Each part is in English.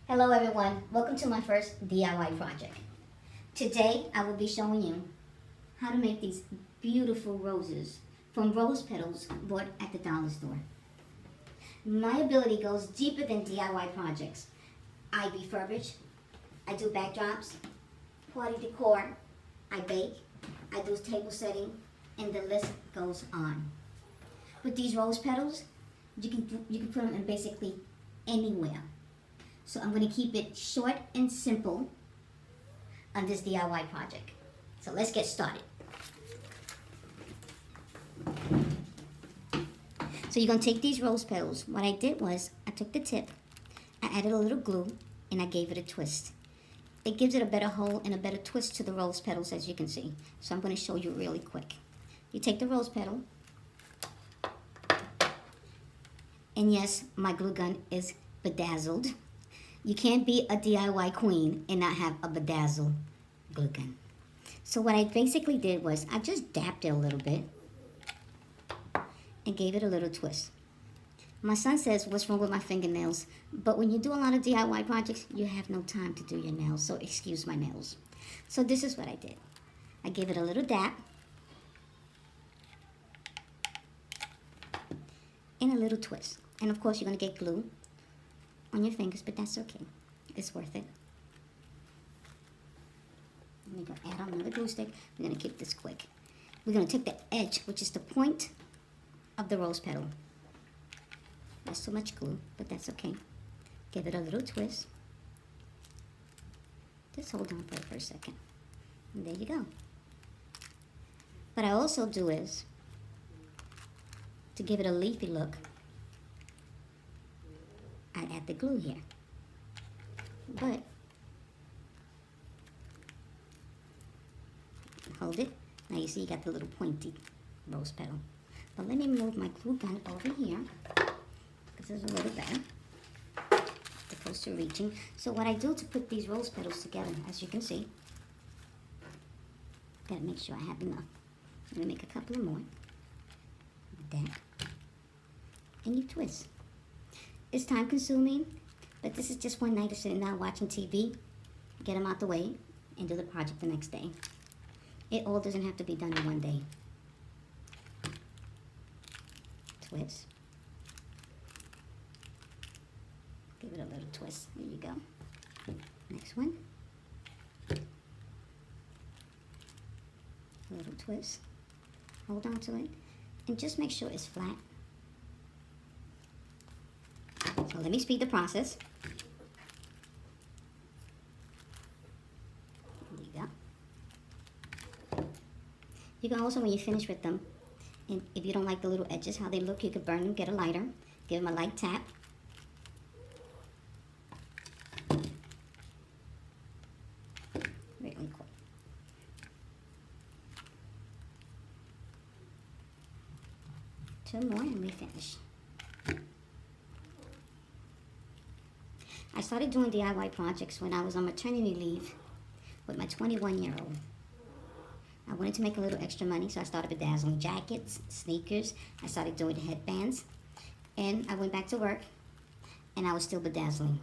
Hello everyone, welcome to my first DIY project. Today I will be showing you how to make these beautiful roses from rose petals bought at the dollar store. My ability goes deeper than DIY projects. I refurbish, I do backdrops, party decor, I bake, I do table setting, and the list goes on. With these rose petals, you can put them in basically anywhere. So I'm going to keep it short and simple on this DIY project. So let's get started. So you're going to take these rose petals. What I did was I took the tip, I added a little glue, and I gave it a twist. It gives it a better hold and a better twist to the rose petals, as you can see. So I'm going to show you really quick. You take the rose petal, and yes, my glue gun is bedazzled. You can't be a DIY queen and not have a bedazzled glue gun. So what I basically did was I just dabbed it a little bit and gave it a little twist. My son says, what's wrong with my fingernails? But when you do a lot of DIY projects, you have no time to do your nails, so excuse my nails. So this is what I did. I gave it a little dab and a little twist. And of course, you're going to get glue on your fingers, but that's okay. It's worth it. We're going to add on another glue stick. We're going to keep this quick. We're going to take the edge, which is the point of the rose petal. That's too much glue, but that's okay. Give it a little twist. Just hold on for it for a second. And there you go. What I also do is, to give it a leafy look, I add the glue here. But hold it. Now you see you got the little pointy rose petal. But let me move my glue gun over here because it's a little better. It's close to reaching. So what I do to put these rose petals together, as you can see, gotta make sure I have enough. I'm gonna make a couple of more. Like that. And you twist. It's time consuming, but this is just one night of sitting down watching TV, get them out the way, and do the project the next day. It all doesn't have to be done in one day. Twist. Give it a little twist. There you go. Next one. A little twist. Hold on to it, and just make sure it's flat. So let me speed the process. There you go. You can also, when you finish with them, and if you don't like the little edges, how they look, you could burn them, get a lighter, give them a light tap. Really quick. Two more and we finish. I started doing DIY projects when I was on maternity leave with my 21-year-old. I wanted to make a little extra money, so I started bedazzling jackets, sneakers. I started doing headbands. And I went back to work, and I was still bedazzling.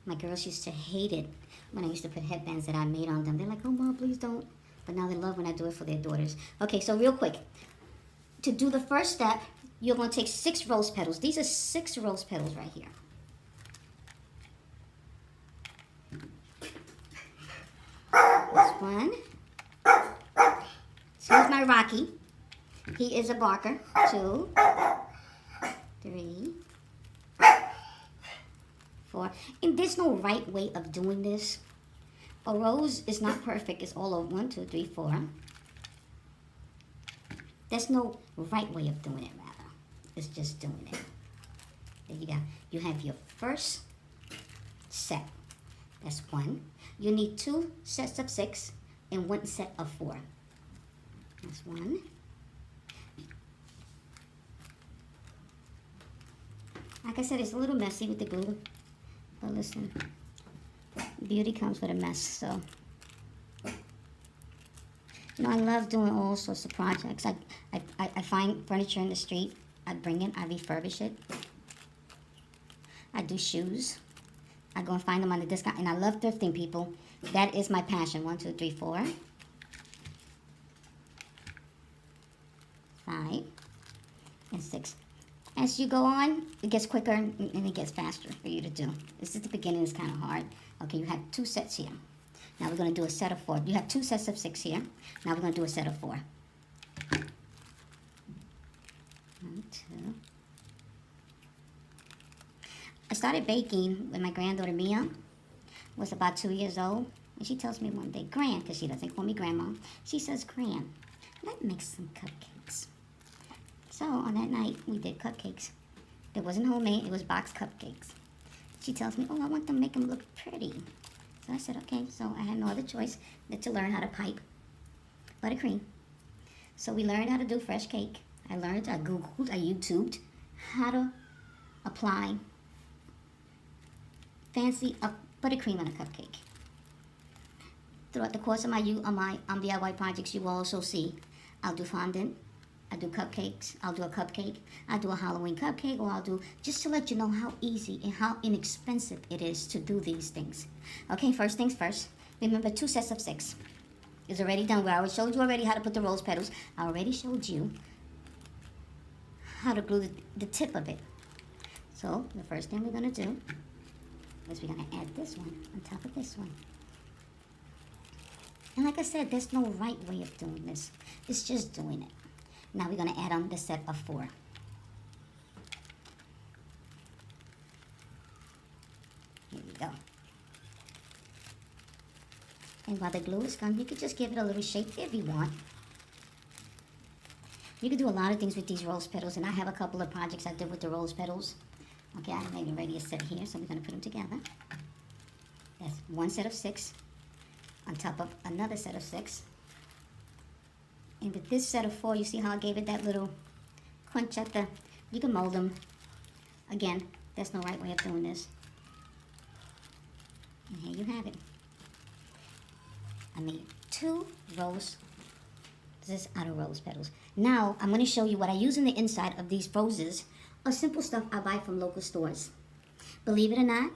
My girls used to hate it when I used to put headbands that I made on them. They're like, oh, Mom, please don't. But now they love when I do it for their daughters. Okay, so real quick. To do the first step, you're going to take 6 rose petals. These are 6 rose petals right here. This one. Here's my Rocky. He is a barker. 2, 3, 4. And there's no right way of doing this. A rose is not perfect. It's all over. 1, 2, 3, 4. There's no right way of doing it, rather. It's just doing it. There you go. You have your first set. That's 1. You need 2 sets of 6 and 1 set of 4. That's 1. Like I said, it's a little messy with the glue. But listen, beauty comes with a mess, so. You know, I love doing all sorts of projects. I find furniture in the street. I bring it, I refurbish it. I do shoes. I go and find them on the discount, and I love thrifting, people. That is my passion. 1, 2, 3, 4, 5, and 6. As you go on, it gets quicker and it gets faster for you to do. This is the beginning, it's kind of hard. Okay, you have 2 sets here. Now we're going to do a set of 4. You have 2 sets of 6 here. Now we're going to do a set of 4. 1, 2. I started baking when my granddaughter Mia was about 2 years old. And she tells me one day, Gran, because she doesn't call me Grandma. She says, Gran, let's make some cupcakes. So on that night, we did cupcakes. It wasn't homemade, it was box cupcakes. She tells me, oh, I want to make them look pretty. So I said, okay. So I had no other choice than to learn how to pipe buttercream. So we learned how to do fresh cake. I learned, I Googled, I YouTubed how to apply fancy buttercream on a cupcake. Throughout the course of my DIY projects, you will also see I'll do fondant, I do cupcakes, I'll do a cupcake, I'll do a Halloween cupcake, or I'll do, just to let you know how easy and how inexpensive it is to do these things. Okay, first things first, remember 2 sets of 6 is already done. I already showed you already how to put the rose petals. I already showed you how to glue the tip of it. So the first thing we're going to do is we're going to add this one on top of this one. And like I said, there's no right way of doing this. It's just doing it. Now we're going to add on the set of 4. Here we go. And while the glue is gone, you could just give it a little shape if you want. You could do a lot of things with these rose petals, and I have a couple of projects I did with the rose petals. Okay, I made already a set here, so we're going to put them together. That's 1 set of 6 on top of another set of 6. And with this set of 4, you see how I gave it that little crunch at the, you can mold them. Again, there's no right way of doing this. And here you have it. I made 2 roses out of rose petals. Now, I'm going to show you what I use in the inside of these roses, or simple stuff I buy from local stores. Believe it or not,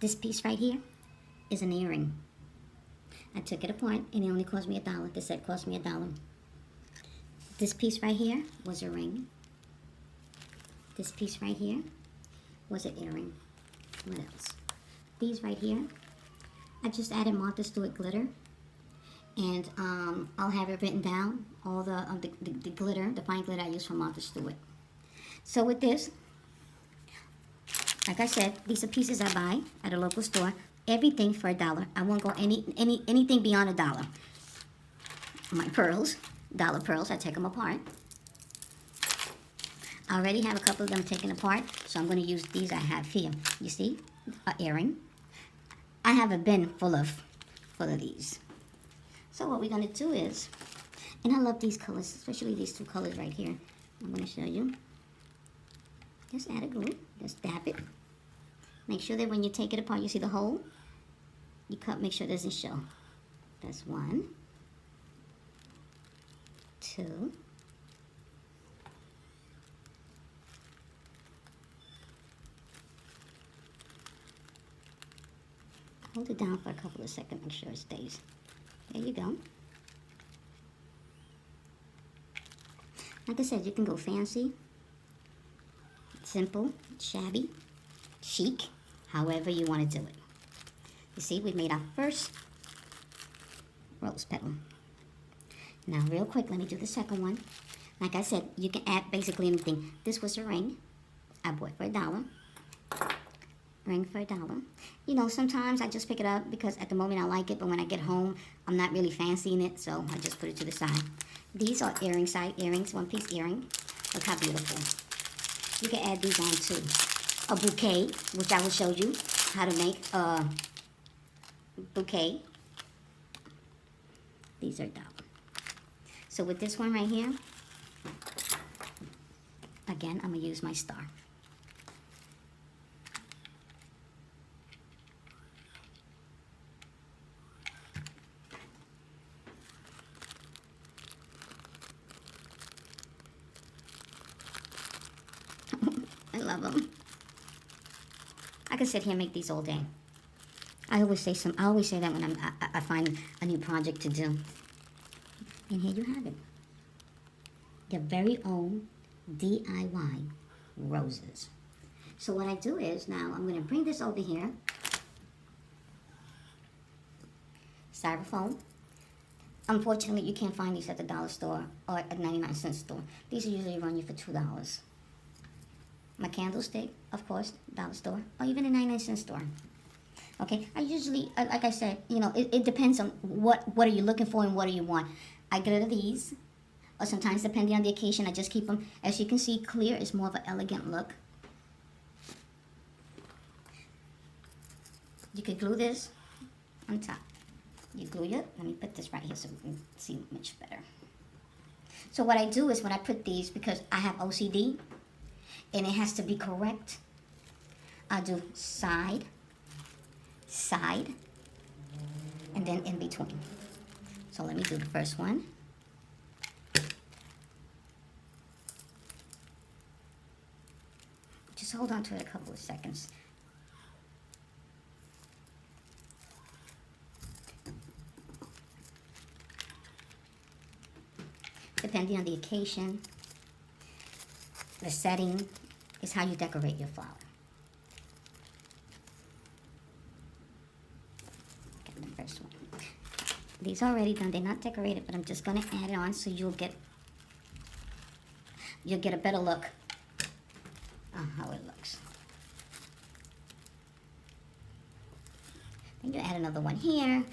this piece right here is an earring. I took it apart and it only cost me $1. The set cost me $1. This piece right here was a ring. This piece right here was an earring. What else? These right here, I just added Martha Stewart glitter. And I'll have it written down, all the glitter, the fine glitter I use from Martha Stewart. So with this, like I said, these are pieces I buy at a local store. Everything for $1. I won't go anything beyond $1. My pearls, dollar pearls, I take them apart. I already have a couple of them taken apart, so I'm going to use these I have here. You see, an earring. I have a bin full of these. So what we're going to do is, and I love these colors, especially these 2 colors right here. I'm going to show you. Just add a glue. Just dab it. Make sure that when you take it apart, you see the hole. You cut, make sure it doesn't show. That's 1, 2. Hold it down for a couple of seconds, make sure it stays. There you go. Like I said, you can go fancy, simple, shabby, chic, however you want to do it. You see, we made our first rose petal. Now, real quick, let me do the second one. Like I said, you can add basically anything. This was a ring I bought for $1. Ring for $1. You know, sometimes I just pick it up because at the moment I like it, but when I get home, I'm not really fancying it, so I just put it to the side. These are side earrings, 1-piece earring. Look how beautiful. You can add these on too. A bouquet, which I will show you how to make a bouquet. These are $1. So with this one right here, again, I'm going to use my star. I love them. I could sit here and make these all day. I always say that when I find a new project to do. And here you have it. Your very own DIY roses. So what I do is now I'm going to bring this over here. Styrofoam. Unfortunately, you can't find these at the dollar store or at 99-cent store. These are usually run you for $2. My candlestick, of course, dollar store, or even a 99-cent store. Okay, I usually, like I said, you know, it depends on what are you looking for and what do you want. I get rid of these, or sometimes depending on the occasion, I just keep them. As you can see, clear is more of an elegant look. You could glue this on top. You glue it. Let me put this right here so we can see much better. So what I do is when I put these, because I have OCD and it has to be correct, I do side, side, and then in between. So let me do the first one. Just hold on to it a couple of seconds. Depending on the occasion, the setting is how you decorate your flower. Okay, the first one. These are already done. They're not decorated, but I'm just going to add it on so you'll get a better look on how it looks. Then you add another one here,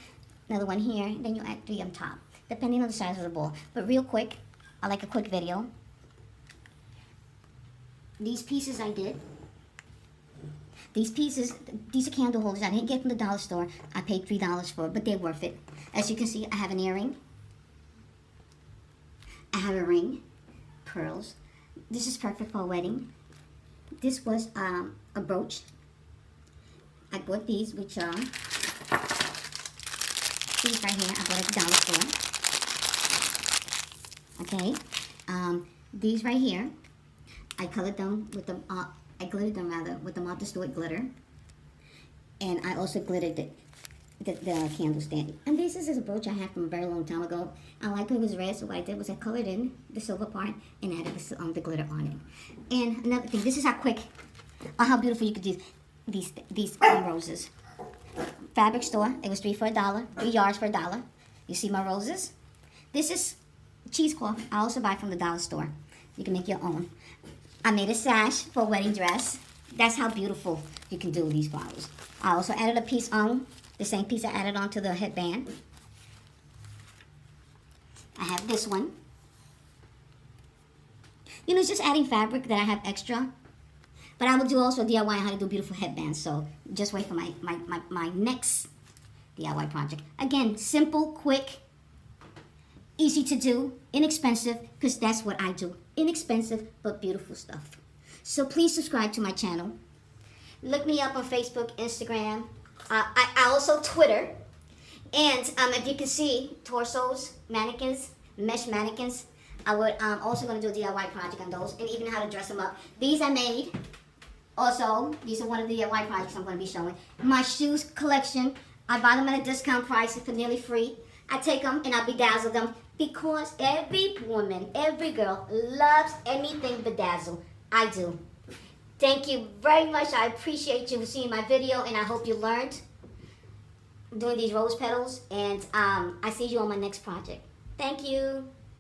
then you add 3 on top, depending on the size of the ball. But real quick, I like a quick video. These pieces I did. These pieces, these are candle holders. I didn't get from the dollar store. I paid $3 for it, but they're worth it. As you can see, I have an earring. I have a ring, pearls. This is perfect for a wedding. This was a brooch. I bought these, which are these right here. I bought at the dollar store. Okay, these right here, I colored them with the, I glittered them rather with the Martha Stewart glitter, and I also glittered the candle stand. And this is a brooch I had from a very long time ago. I like it was red, so what I did was I colored in the silver part and added the glitter on it. And another thing, this is how quick, or how beautiful you could do these roses. Fabric store, it was 3 for $1, 3 yards for $1. You see my roses? This is cheesecloth. I also buy from the dollar store. You can make your own. I made a sash for a wedding dress. That's how beautiful you can do these flowers. I also added a piece on, the same piece I added onto the headband. I have this one. You know, it's just adding fabric that I have extra. But I will do also DIY on how to do beautiful headbands. So just wait for my next DIY project. Again, simple, quick, easy to do, inexpensive, because that's what I do. Inexpensive, but beautiful stuff. So please subscribe to my channel. Look me up on Facebook, Instagram. I also Twitter. And if you can see, torsos, mannequins, mesh mannequins. I would also going to do a DIY project on those, and even how to dress them up. These I made. Also, these are one of the DIY projects I'm going to be showing. My shoes collection, I buy them at a discount price for nearly free. I take them and I bedazzle them because every woman, every girl loves anything bedazzled. I do. Thank you very much. I appreciate you seeing my video, and I hope you learned doing these rose petals. And I see you on my next project. Thank you.